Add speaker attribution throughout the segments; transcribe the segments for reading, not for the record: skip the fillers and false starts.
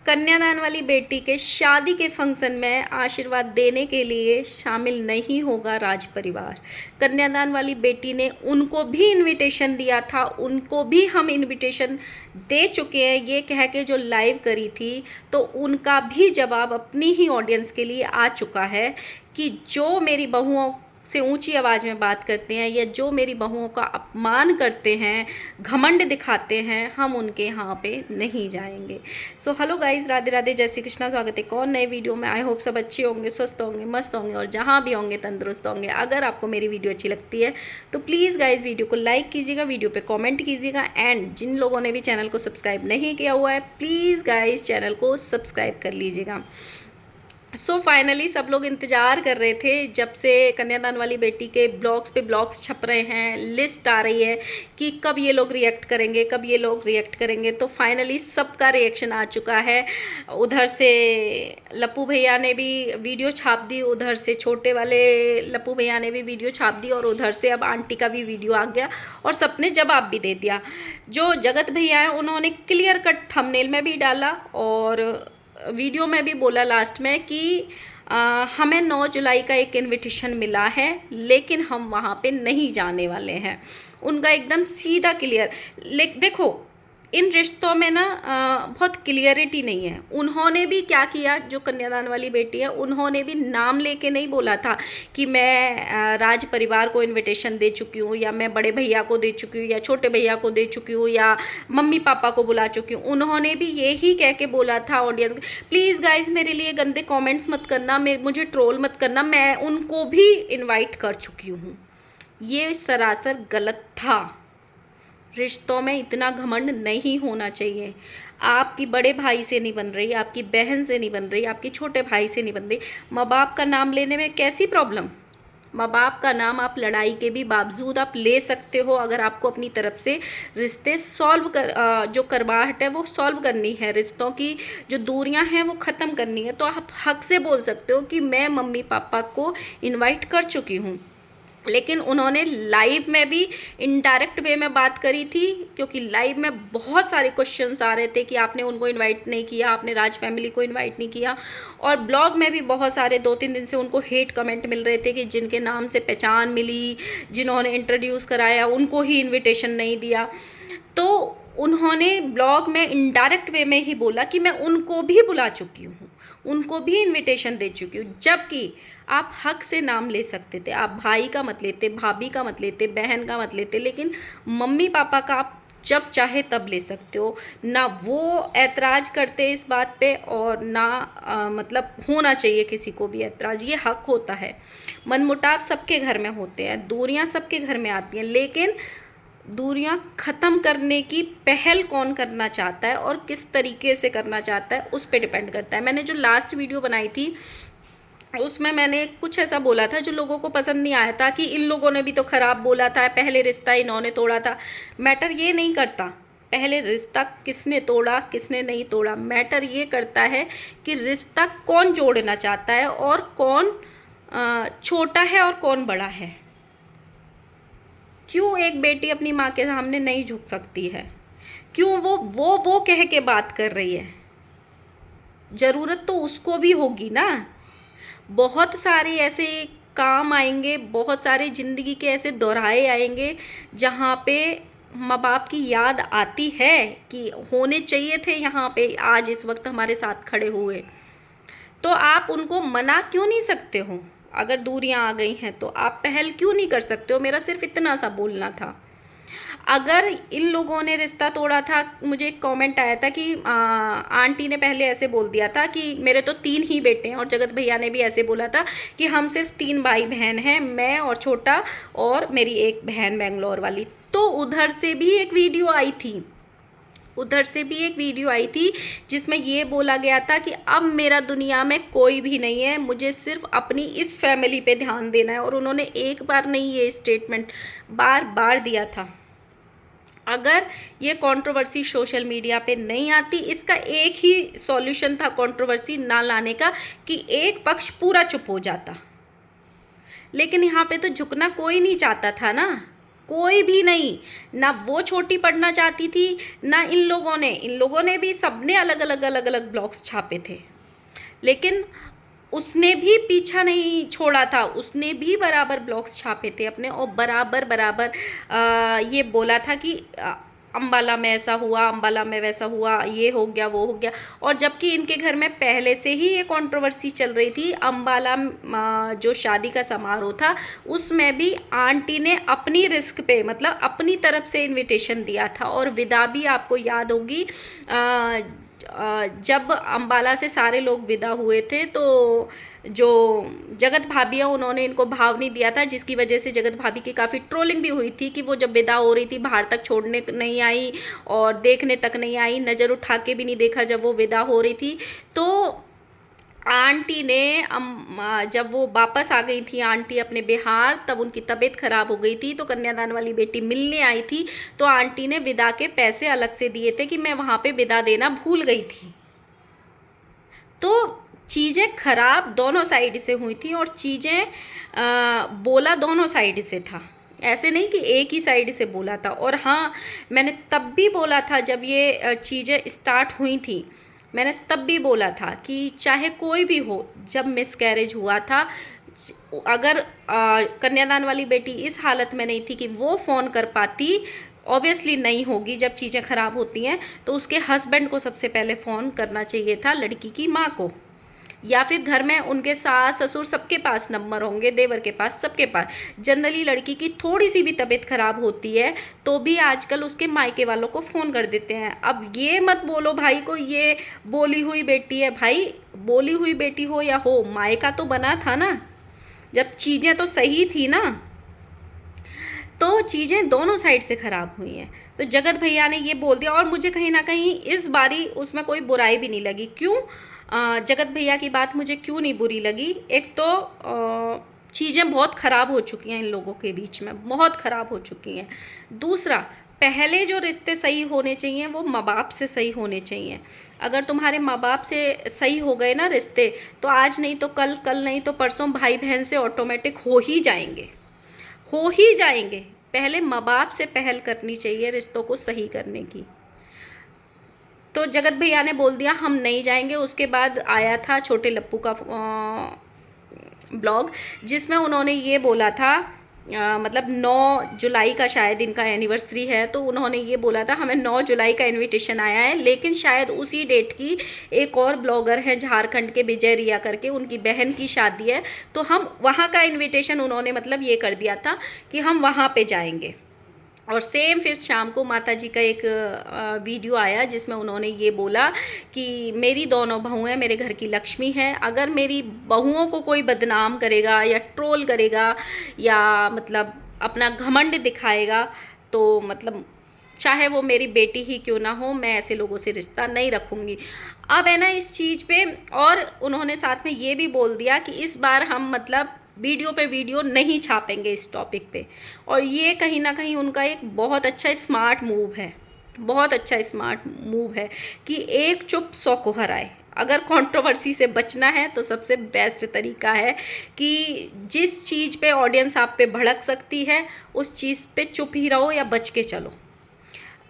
Speaker 1: कन्यादान वाली बेटी के शादी के फंक्शन में आशीर्वाद देने के लिए शामिल नहीं होगा राज परिवार। कन्यादान वाली बेटी ने उनको भी इनविटेशन दिया था, उनको भी हम इनविटेशन दे चुके हैं ये कह के जो लाइव करी थी, तो उनका भी जवाब अपनी ही ऑडियंस के लिए आ चुका है कि जो मेरी बहुओं से ऊंची आवाज़ में बात करते हैं या जो मेरी बहुओं का अपमान करते हैं, घमंड दिखाते हैं, हम उनके यहाँ पे नहीं जाएंगे। So hello guys, Radhe Radhe, जय श्री कृष्णा। स्वागत है कौन नए वीडियो में। आई होप सब अच्छे होंगे, स्वस्थ होंगे, मस्त होंगे और जहाँ भी होंगे तंदुरुस्त होंगे। अगर आपको मेरी वीडियो अच्छी लगती है तो प्लीज़ गाइज वीडियो को लाइक कीजिएगा, वीडियो पर कॉमेंट कीजिएगा, एंड जिन लोगों ने भी चैनल को सब्सक्राइब नहीं किया हुआ है प्लीज़ गाइज चैनल को सब्सक्राइब कर लीजिएगा। सो फाइनली सब लोग इंतज़ार कर रहे थे जब से कन्यादान वाली बेटी के ब्लॉग्स पे ब्लॉग्स छप रहे हैं, लिस्ट आ रही है कि कब ये लोग रिएक्ट करेंगे, कब ये लोग रिएक्ट करेंगे। तो फाइनली सबका रिएक्शन आ चुका है। उधर से लप्पू भैया ने भी वीडियो छाप दी, उधर से छोटे वाले लप्पू भैया ने भी वीडियो छाप दी, और उधर से अब आंटी का भी वीडियो आ गया और सबने जवाब भी दे दिया। जो जगत भैया हैं उन्होंने क्लियर कट थंबनेल में भी डाला और वीडियो में भी बोला लास्ट में कि हमें 9 जुलाई का एक इनविटेशन मिला है लेकिन हम वहाँ पे नहीं जाने वाले हैं। उनका एकदम सीधा क्लियर। देखो इन रिश्तों में ना बहुत क्लियरिटी नहीं है। उन्होंने भी क्या किया, जो कन्यादान वाली बेटी है उन्होंने भी नाम लेके नहीं बोला था कि मैं राज परिवार को इनविटेशन दे चुकी हूँ, या मैं बड़े भैया को दे चुकी हूँ, या छोटे भैया को दे चुकी हूँ, या मम्मी पापा को बुला चुकी हूँ। उन्होंने भी यही कह के बोला था ऑडियंस, प्लीज़ गाइज मेरे लिए गंदे कॉमेंट्स मत करना, मुझे ट्रोल मत करना, मैं उनको भी इन्वाइट कर चुकी हूँ। ये सरासर गलत था। रिश्तों में इतना घमंड नहीं होना चाहिए। आपकी बड़े भाई से नहीं बन रही, आपकी बहन से नहीं बन रही, आपकी छोटे भाई से नहीं बन रही। माँ बाप का नाम लेने में कैसी प्रॉब्लम। माँ बाप का नाम आप लड़ाई के भी बावजूद आप ले सकते हो अगर आपको अपनी तरफ से रिश्ते सॉल्व जो करवाहट है वो सॉल्व करनी है, रिश्तों की जो दूरियां हैं वो ख़त्म करनी है, तो आप हक से बोल सकते हो कि मैं मम्मी पापा को इन्वाइट कर चुकी हूँ। लेकिन उन्होंने लाइव में भी इनडायरेक्ट वे में बात करी थी, क्योंकि लाइव में बहुत सारे क्वेश्चंस आ रहे थे कि आपने उनको इनवाइट नहीं किया, आपने राज फैमिली को इनवाइट नहीं किया। और ब्लॉग में भी बहुत सारे 2-3 दिन से उनको हेट कमेंट मिल रहे थे कि जिनके नाम से पहचान मिली, जिन्होंने इंट्रोड्यूस कराया, उनको ही इन्विटेशन नहीं दिया। तो उन्होंने ब्लॉग में इनडायरेक्ट वे में ही बोला कि मैं उनको भी बुला चुकी हूँ, उनको भी इनविटेशन दे चुकी हूँ। जबकि आप हक से नाम ले सकते थे, आप भाई का मत लेते, भाभी का मत लेते, बहन का मत लेते, लेकिन मम्मी पापा का आप जब चाहे तब ले सकते हो। ना वो ऐतराज़ करते इस बात पे, और ना मतलब होना चाहिए किसी को भी ऐतराज़, ये हक होता है। मनमुटाव सबके घर में होते हैं, दूरियां सबके घर में आती हैं, लेकिन दूरियां ख़त्म करने की पहल कौन करना चाहता है और किस तरीके से करना चाहता है उस पर डिपेंड करता है। मैंने जो लास्ट वीडियो बनाई थी उसमें मैंने कुछ ऐसा बोला था जो लोगों को पसंद नहीं आया था कि इन लोगों ने भी तो ख़राब बोला था, पहले रिश्ता इन्होंने तोड़ा था। मैटर ये नहीं करता पहले रिश्ता किसने तोड़ा किसने नहीं तोड़ा, मैटर ये करता है कि रिश्ता कौन जोड़ना चाहता है और कौन छोटा है और कौन बड़ा है। क्यों एक बेटी अपनी माँ के सामने नहीं झुक सकती है, क्यों वो कह के बात कर रही है। ज़रूरत तो उसको भी होगी ना। बहुत सारे ऐसे काम आएंगे, बहुत सारे ज़िंदगी के ऐसे दोहराए आएंगे जहाँ पे माँ बाप की याद आती है कि होने चाहिए थे यहाँ पे, आज इस वक्त हमारे साथ खड़े हुए। तो आप उनको मना क्यों नहीं सकते हो। अगर दूरियां आ गई हैं तो आप पहल क्यों नहीं कर सकते हो। मेरा सिर्फ इतना सा बोलना था। अगर इन लोगों ने रिश्ता तोड़ा था, मुझे एक कमेंट आया था कि आंटी ने पहले ऐसे बोल दिया था कि मेरे तो 3 ही बेटे हैं, और जगत भैया ने भी ऐसे बोला था कि हम सिर्फ 3 भाई बहन हैं, मैं और छोटा और मेरी एक बहन बेंगलोर वाली। तो उधर से भी एक वीडियो आई थी जिसमें ये बोला गया था कि अब मेरा दुनिया में कोई भी नहीं है, मुझे सिर्फ अपनी इस फैमिली पे ध्यान देना है। और उन्होंने एक बार नहीं ये स्टेटमेंट बार बार दिया था। अगर ये कंट्रोवर्सी सोशल मीडिया पे नहीं आती, इसका एक ही सॉल्यूशन था कंट्रोवर्सी ना लाने का, कि एक पक्ष पूरा चुप हो जाता। लेकिन यहाँ पे तो झुकना कोई नहीं चाहता था ना। कोई भी नहीं, ना वो छोटी पढ़ना चाहती थी, ना इन लोगों ने भी सबने अलग अलग अलग अलग ब्लॉग्स छापे थे, लेकिन उसने भी पीछा नहीं छोड़ा था, उसने भी बराबर ब्लॉग्स छापे थे अपने, और बराबर बराबर ये बोला था कि अम्बाला में ऐसा हुआ, अम्बाला में वैसा हुआ, ये हो गया वो हो गया। और जबकि इनके घर में पहले से ही ये कंट्रोवर्सी चल रही थी, अम्बाला जो शादी का समारोह था उसमें भी आंटी ने अपनी रिस्क पे, मतलब अपनी तरफ से इनविटेशन दिया था। और विदा भी आपको याद होगी, जब अम्बाला से सारे लोग विदा हुए थे तो जो जगत भाभी है उन्होंने इनको भाव नहीं दिया था, जिसकी वजह से जगत भाभी की काफ़ी ट्रोलिंग भी हुई थी कि वो जब विदा हो रही थी बाहर तक छोड़ने नहीं आई और देखने तक नहीं आई, नज़र उठा के भी नहीं देखा जब वो विदा हो रही थी। तो आंटी ने जब वो वापस आ गई थी आंटी अपने बिहार, तब उनकी तबीयत खराब हो गई थी, तो कन्यादान वाली बेटी मिलने आई थी, तो आंटी ने विदा के पैसे अलग से दिए थे कि मैं वहाँ पे विदा देना भूल गई थी। तो चीज़ें खराब दोनों साइड से हुई थी, और चीज़ें बोला दोनों साइड से था, ऐसे नहीं कि एक ही साइड से बोला था। और हाँ, मैंने तब भी बोला था जब ये चीज़ें स्टार्ट हुई थी, मैंने तब भी बोला था कि चाहे कोई भी हो, जब मिसकैरेज हुआ था, अगर कन्यादान वाली बेटी इस हालत में नहीं थी कि वो फ़ोन कर पाती, ऑब्वियसली नहीं होगी, जब चीज़ें ख़राब होती हैं तो उसके हस्बैंड को सबसे पहले फ़ोन करना चाहिए था, लड़की की माँ को, या फिर घर में उनके सास ससुर सबके पास नंबर होंगे, देवर के पास, सबके पास। जनरली लड़की की थोड़ी सी भी तबीयत खराब होती है तो भी आजकल उसके मायके वालों को फ़ोन कर देते हैं। अब ये मत बोलो भाई को ये बोली हुई बेटी है, भाई बोली हुई बेटी हो या हो, मायका तो बना था ना, जब चीज़ें तो सही थी ना। तो चीज़ें दोनों साइड से ख़राब हुई हैं। तो जगत भैया ने ये बोल दिया, और मुझे कहीं ना कहीं इस बारी उसमें कोई बुराई भी नहीं लगी। क्यों? जगत भैया की बात मुझे क्यों नहीं बुरी लगी? एक तो चीज़ें बहुत ख़राब हो चुकी हैं इन लोगों के बीच में, बहुत ख़राब हो चुकी हैं। दूसरा, पहले जो रिश्ते सही होने चाहिए वो माँ बाप से सही होने चाहिए। अगर तुम्हारे माँ बाप से सही हो गए ना रिश्ते, तो आज नहीं तो कल, कल नहीं तो परसों भाई बहन से ऑटोमेटिक हो ही जाएंगे, हो ही जाएंगे। पहले माँ बाप से पहल करनी चाहिए रिश्तों को सही करने की। तो जगत भैया ने बोल दिया हम नहीं जाएंगे। उसके बाद आया था छोटे लप्पू का ब्लॉग, जिसमें उन्होंने ये बोला था, मतलब 9 जुलाई का शायद इनका एनिवर्सरी है, तो उन्होंने ये बोला था हमें 9 जुलाई का इनविटेशन आया है, लेकिन शायद उसी डेट की एक और ब्लॉगर हैं झारखंड के, विजय रिया करके, उनकी बहन की शादी है, तो हम वहाँ का इनविटेशन उन्होंने मतलब ये कर दिया था कि हम वहाँ पे जाएंगे। और सेम फिर शाम को माता जी का एक वीडियो आया जिसमें उन्होंने ये बोला कि मेरी दोनों बहुएं मेरे घर की लक्ष्मी हैं, अगर मेरी बहुओं को कोई बदनाम करेगा या ट्रोल करेगा या मतलब अपना घमंड दिखाएगा, तो मतलब चाहे वो मेरी बेटी ही क्यों ना हो, मैं ऐसे लोगों से रिश्ता नहीं रखूँगी। अब है ना इस चीज़ पे, और उन्होंने साथ में ये भी बोल दिया कि इस बार हम मतलब वीडियो पे वीडियो नहीं छापेंगे इस टॉपिक पे। और ये कहीं ना कहीं उनका एक बहुत अच्छा स्मार्ट मूव है, बहुत अच्छा स्मार्ट मूव है कि एक चुप 100 को हराए। अगर कंट्रोवर्सी से बचना है तो सबसे बेस्ट तरीका है कि जिस चीज़ पे ऑडियंस आप पे भड़क सकती है उस चीज़ पे चुप ही रहो या बच के चलो।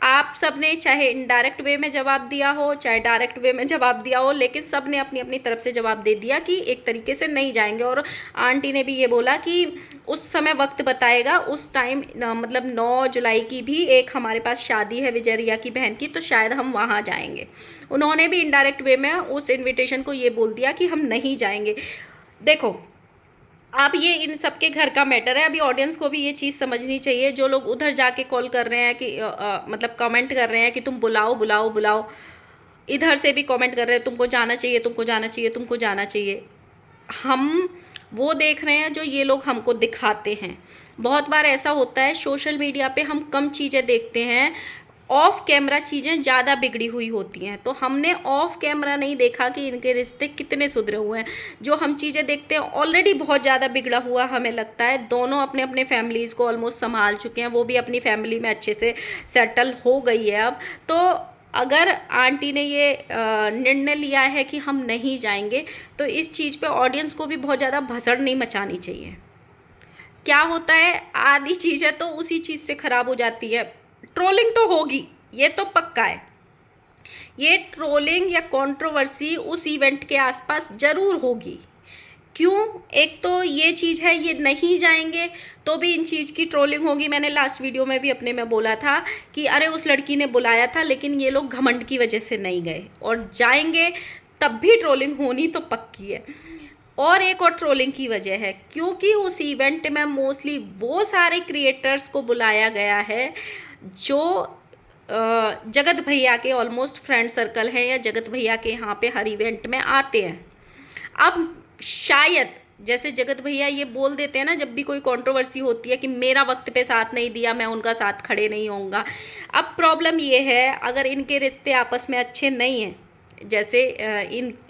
Speaker 1: आप सब ने चाहे इनडायरेक्ट वे में जवाब दिया हो चाहे डायरेक्ट वे में जवाब दिया हो, लेकिन सब ने अपनी अपनी तरफ से जवाब दे दिया कि एक तरीके से नहीं जाएंगे। और आंटी ने भी ये बोला कि उस समय वक्त बताएगा, उस टाइम मतलब 9 जुलाई की भी एक हमारे पास शादी है विजय रिया की बहन की, तो शायद हम वहाँ जाएंगे। उन्होंने भी इनडायरेक्ट वे में उस इन्विटेशन को ये बोल दिया कि हम नहीं जाएंगे। देखो अब ये इन सबके घर का मैटर है, अभी ऑडियंस को भी ये चीज़ समझनी चाहिए। जो लोग उधर जाके कॉल कर रहे हैं कि मतलब कमेंट कर रहे हैं कि तुम बुलाओ बुलाओ बुलाओ, इधर से भी कमेंट कर रहे हैं तुमको जाना चाहिए, तुमको जाना चाहिए, तुमको जाना चाहिए। हम वो देख रहे हैं जो ये लोग हमको दिखाते हैं। बहुत बार ऐसा होता है सोशल मीडिया पे हम कम चीज़ें देखते हैं, ऑफ कैमरा चीज़ें ज़्यादा बिगड़ी हुई होती हैं। तो हमने ऑफ कैमरा नहीं देखा कि इनके रिश्ते कितने सुधरे हुए हैं। जो हम चीज़ें देखते हैं ऑलरेडी बहुत ज़्यादा बिगड़ा हुआ हमें लगता है। दोनों अपने अपने फैमिलीज़ को ऑलमोस्ट संभाल चुके हैं, वो भी अपनी फैमिली में अच्छे से सेटल हो गई है अब। तो अगर आंटी ने ये निर्णय लिया है कि हम नहीं जाएंगे, तो इस चीज़ पे ऑडियंस को भी बहुत ज़्यादा भसड़ नहीं मचानी चाहिए। क्या होता है, आधी चीज़ है तो उसी चीज़ से ख़राब हो जाती है। ट्रोलिंग तो होगी, ये तो पक्का है। ये ट्रोलिंग या कंट्रोवर्सी उस इवेंट के आसपास ज़रूर होगी। क्यों? एक तो ये चीज़ है, ये नहीं जाएंगे तो भी इन चीज़ की ट्रोलिंग होगी। मैंने लास्ट वीडियो में भी अपने में बोला था कि अरे उस लड़की ने बुलाया था लेकिन ये लोग घमंड की वजह से नहीं गए, और जाएंगे तब भी ट्रोलिंग होनी तो पक्की है। और एक और ट्रोलिंग की वजह है क्योंकि उस इवेंट में मोस्टली वो सारे क्रिएटर्स को बुलाया गया है जो जगत भैया के ऑलमोस्ट फ्रेंड सर्कल हैं या जगत भैया के यहाँ पे हर इवेंट में आते हैं। अब शायद जैसे जगत भैया ये बोल देते हैं ना जब भी कोई कंट्रोवर्सी होती है कि मेरा वक्त पे साथ नहीं दिया, मैं उनका साथ खड़े नहीं होऊंगा। अब प्रॉब्लम ये है, अगर इनके रिश्ते आपस में अच्छे नहीं हैं, जैसे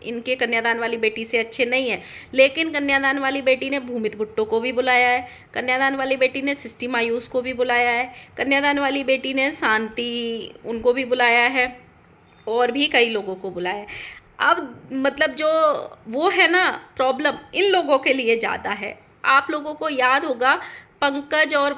Speaker 1: इनके कन्यादान वाली बेटी से अच्छे नहीं है, लेकिन कन्यादान वाली बेटी ने भूमित भुट्टो को भी बुलाया है, कन्यादान वाली बेटी ने सृष्टि मायूस को भी बुलाया है, कन्यादान वाली बेटी ने शांति उनको भी बुलाया है, और भी कई लोगों को बुलाया है। अब मतलब जो वो है ना, प्रॉब्लम इन लोगों के लिए ज़्यादा है। आप लोगों को याद होगा पंकज और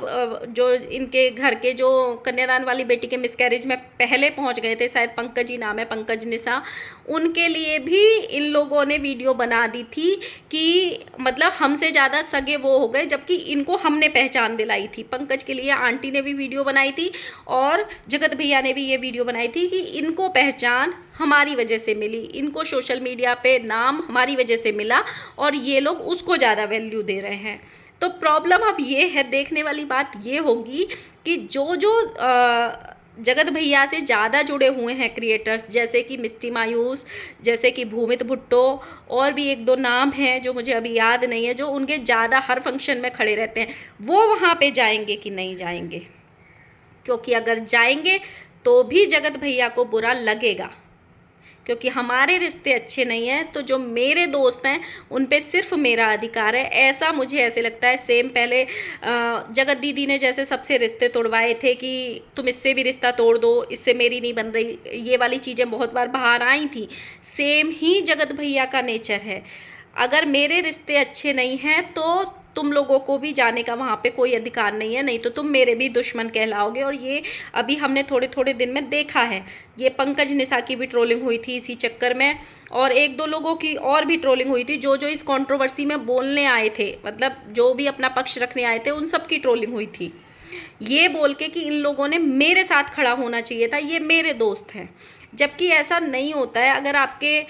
Speaker 1: जो इनके घर के जो कन्यादान वाली बेटी के मिसकैरेज में पहले पहुंच गए थे, शायद पंकज ही नाम है, पंकज निशा, उनके लिए भी इन लोगों ने वीडियो बना दी थी कि मतलब हमसे ज़्यादा सगे वो हो गए, जबकि इनको हमने पहचान दिलाई थी। पंकज के लिए आंटी ने भी वीडियो बनाई थी और जगत भैया ने भी ये वीडियो बनाई थी कि इनको पहचान हमारी वजह से मिली, इनको सोशल मीडिया पे नाम हमारी वजह से मिला और ये लोग उसको ज़्यादा वैल्यू दे रहे हैं। तो प्रॉब्लम अब ये है, देखने वाली बात ये होगी कि जो जो जगत भैया से ज़्यादा जुड़े हुए हैं क्रिएटर्स, जैसे कि मिस्टी मायूस, जैसे कि भूमित भुट्टो, और भी एक दो नाम हैं जो मुझे अभी याद नहीं है, जो उनके ज़्यादा हर फंक्शन में खड़े रहते हैं, वो वहाँ पे जाएंगे कि नहीं जाएंगे? क्योंकि अगर जाएंगे तो भी जगत भैया को बुरा लगेगा, क्योंकि हमारे रिश्ते अच्छे नहीं हैं, तो जो मेरे दोस्त हैं उन पे सिर्फ मेरा अधिकार है, ऐसा मुझे ऐसे लगता है। सेम पहले जगत दीदी ने जैसे सबसे रिश्ते तोड़वाए थे कि तुम इससे भी रिश्ता तोड़ दो, इससे मेरी नहीं बन रही, ये वाली चीज़ें बहुत बार बाहर आई थी। सेम ही जगत भैया का नेचर है, अगर मेरे रिश्ते अच्छे नहीं हैं तो तुम लोगों को भी जाने का वहाँ पे कोई अधिकार नहीं है, नहीं तो तुम मेरे भी दुश्मन कहलाओगे। और ये अभी हमने थोड़े थोड़े दिन में देखा है। ये पंकज निशा की भी ट्रोलिंग हुई थी इसी चक्कर में, और एक दो लोगों की और भी ट्रोलिंग हुई थी जो जो इस कंट्रोवर्सी में बोलने आए थे, मतलब जो भी अपना पक्ष रखने आए थे, उन सब की ट्रोलिंग हुई थी ये बोल के कि इन लोगों ने मेरे साथ खड़ा होना चाहिए था, ये मेरे दोस्त हैं। जबकि ऐसा नहीं होता है। अगर आपके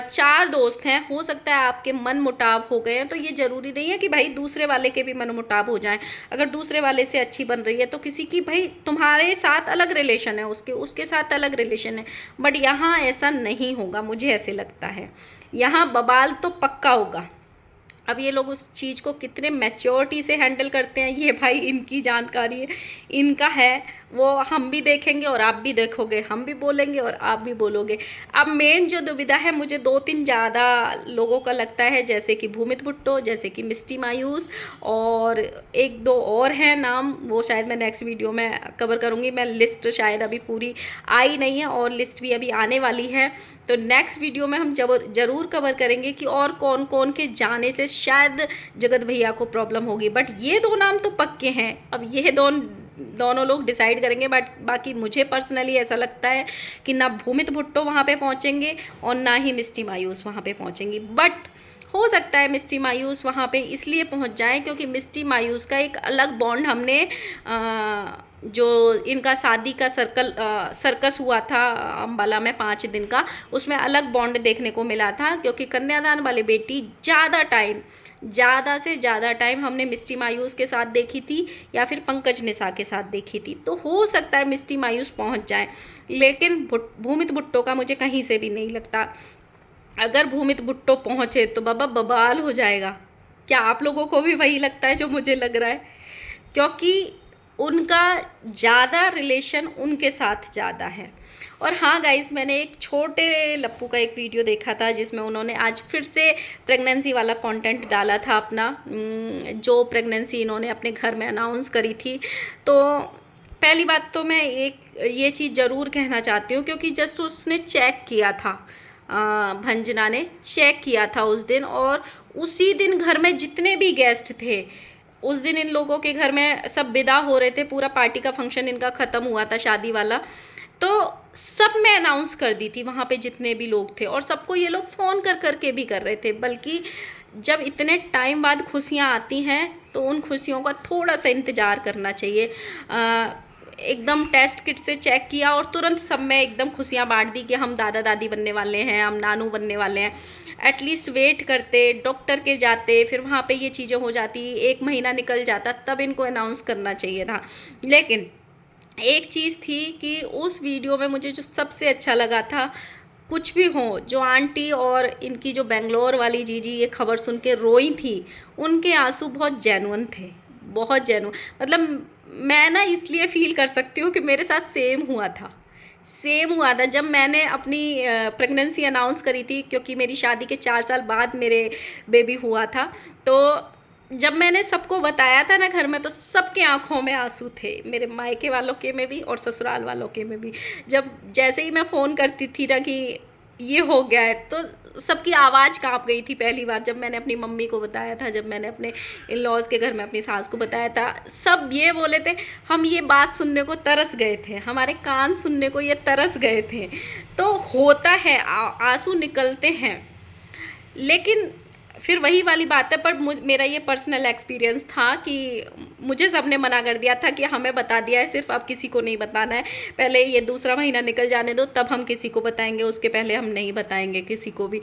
Speaker 1: 4 दोस्त हैं, हो सकता है आपके मन मुटाव हो गए हैं, तो ये ज़रूरी नहीं है कि भाई दूसरे वाले के भी मन मुटाव हो जाएं। अगर दूसरे वाले से अच्छी बन रही है तो किसी की, भाई तुम्हारे साथ अलग रिलेशन है, उसके साथ अलग रिलेशन है, बट यहाँ ऐसा नहीं होगा, मुझे ऐसे लगता है। यहाँ बवाल तो पक्का होगा। अब ये लोग उस चीज़ को कितने मैच्योरिटी से हैंडल करते हैं, ये भाई इनकी जानकारी है, इनका है, वो हम भी देखेंगे और आप भी देखोगे, हम भी बोलेंगे और आप भी बोलोगे। अब मेन जो दुविधा है, मुझे 2-3 ज़्यादा लोगों का लगता है, जैसे कि भूमित भुट्टो, जैसे कि मिस्टी मायूस, और एक दो और हैं नाम, वो शायद मैं नेक्स्ट वीडियो में कवर करूँगी। मैं लिस्ट शायद अभी पूरी आई नहीं है और लिस्ट भी अभी आने वाली है, तो नेक्स्ट वीडियो में हम ज़रूर कवर करेंगे कि और कौन कौन के जाने से शायद जगत भैया को प्रॉब्लम होगी। बट ये 2 नाम तो पक्के हैं, अब ये दोनों लोग डिसाइड करेंगे। बट बाकी मुझे पर्सनली ऐसा लगता है कि ना भूमित भुट्टो वहाँ पे पहुँचेंगे और ना ही मिस्टी मायूस वहाँ पे पहुँचेंगी। बट हो सकता है मिस्टी मायूस वहाँ पे इसलिए पहुँच जाए क्योंकि मिस्टी मायूस का एक अलग बॉन्ड हमने जो इनका शादी का सर्कस हुआ था अम्बाला में 5 दिन का, उसमें अलग बॉन्ड देखने को मिला था। क्योंकि कन्यादान वाली बेटी ज़्यादा से ज़्यादा टाइम हमने मिस्टी मायूस के साथ देखी थी या फिर पंकज निशा के साथ देखी थी, तो हो सकता है मिस्टी मायूस पहुंच जाए। लेकिन भूमित भुट्टो का मुझे कहीं से भी नहीं लगता। अगर भूमित भुट्टो पहुंचे तो बाबा बवाल हो जाएगा। क्या आप लोगों को भी वही लगता है जो मुझे लग रहा है? क्योंकि उनका ज़्यादा रिलेशन उनके साथ ज़्यादा है। और हाँ गाइस, मैंने एक छोटे लप्पू का एक वीडियो देखा था जिसमें उन्होंने आज फिर से प्रेगनेंसी वाला कंटेंट डाला था अपना, जो प्रेगनेंसी इन्होंने अपने घर में अनाउंस करी थी। तो पहली बात तो मैं ये चीज़ ज़रूर कहना चाहती हूँ, क्योंकि जस्ट उसने चेक किया था, भंजना ने चेक किया था उस दिन, और उसी दिन घर में जितने भी गेस्ट थे उस दिन इन लोगों के घर में सब विदा हो रहे थे, पूरा पार्टी का फंक्शन इनका ख़त्म हुआ था, शादी वाला। तो सब मैं अनाउंस कर दी थी वहाँ पे जितने भी लोग थे, और सबको ये लोग फ़ोन कर करके भी कर रहे थे। बल्कि जब इतने टाइम बाद खुशियाँ आती हैं तो उन खुशियों का थोड़ा सा इंतज़ार करना चाहिए। एकदम टेस्ट किट से चेक किया और तुरंत सब में एकदम खुशियाँ बांट दी कि हम दादा दादी बनने वाले हैं, हम नानू बनने वाले हैं। एटलीस्ट वेट करते, डॉक्टर के जाते, फिर वहाँ पे ये चीज़ें हो जाती, 1 महीना निकल जाता, तब इनको अनाउंस करना चाहिए था। लेकिन एक चीज़ थी कि उस वीडियो में मुझे जो सबसे अच्छा लगा था, कुछ भी हो, जो आंटी और इनकी जो बेंगलोर वाली जीजी ये खबर सुन के रोई थी, उनके आंसू बहुत जेन्युइन थे, बहुत जेन्युइन। मतलब मैं ना इसलिए फील कर सकती हूँ कि मेरे साथ सेम हुआ था, सेम हुआ था जब मैंने अपनी प्रेगनेंसी अनाउंस करी थी, क्योंकि मेरी शादी के 4 साल बाद मेरे बेबी हुआ था। तो जब मैंने सबको बताया था ना घर में, तो सबके आंखों में आंसू थे, मेरे मायके वालों के में भी और ससुराल वालों के में भी। जब जैसे ही मैं फ़ोन करती थी ना कि ये हो गया है, तो सबकी आवाज़ कांप गई थी। पहली बार जब मैंने अपनी मम्मी को बताया था, जब मैंने अपने इन लॉज के घर में अपनी सास को बताया था, सब ये बोले थे, हम ये बात सुनने को तरस गए थे, हमारे कान सुनने को ये तरस गए थे। तो होता है, आंसू निकलते हैं। लेकिन फिर वही वाली बात है, पर मेरा ये पर्सनल एक्सपीरियंस था कि मुझे सबने मना कर दिया था कि हमें बता दिया है, सिर्फ अब किसी को नहीं बताना है, पहले ये दूसरा महीना निकल जाने दो, तब हम किसी को बताएंगे, उसके पहले हम नहीं बताएंगे किसी को भी।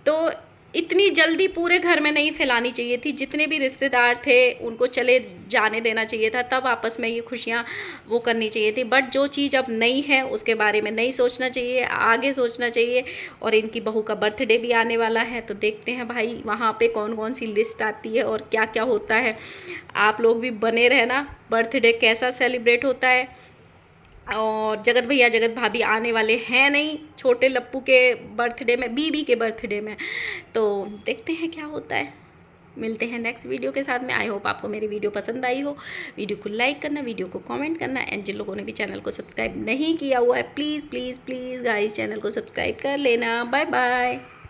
Speaker 1: तो इतनी जल्दी पूरे घर में नहीं फैलानी चाहिए थी, जितने भी रिश्तेदार थे उनको चले जाने देना चाहिए था, तब आपस में ये खुशियाँ वो करनी चाहिए थी। बट जो चीज़ अब नहीं है उसके बारे में नहीं सोचना चाहिए, आगे सोचना चाहिए। और इनकी बहू का बर्थडे भी आने वाला है, तो देखते हैं भाई वहाँ पे कौन कौन सी लिस्ट आती है और क्या क्या होता है। आप लोग भी बने रहना, बर्थडे कैसा सेलिब्रेट होता है। और जगत भैया जगत भाभी आने वाले हैं नहीं छोटे लप्पू के बर्थडे में, बीबी के बर्थडे में। तो देखते हैं क्या होता है। मिलते हैं नेक्स्ट वीडियो के साथ में। आई होप आपको मेरी वीडियो पसंद आई हो। वीडियो को लाइक करना, वीडियो को कमेंट करना, एंड जिन लोगों ने भी चैनल को सब्सक्राइब नहीं किया हुआ है, please please please guys channel को सब्सक्राइब कर लेना। Bye bye.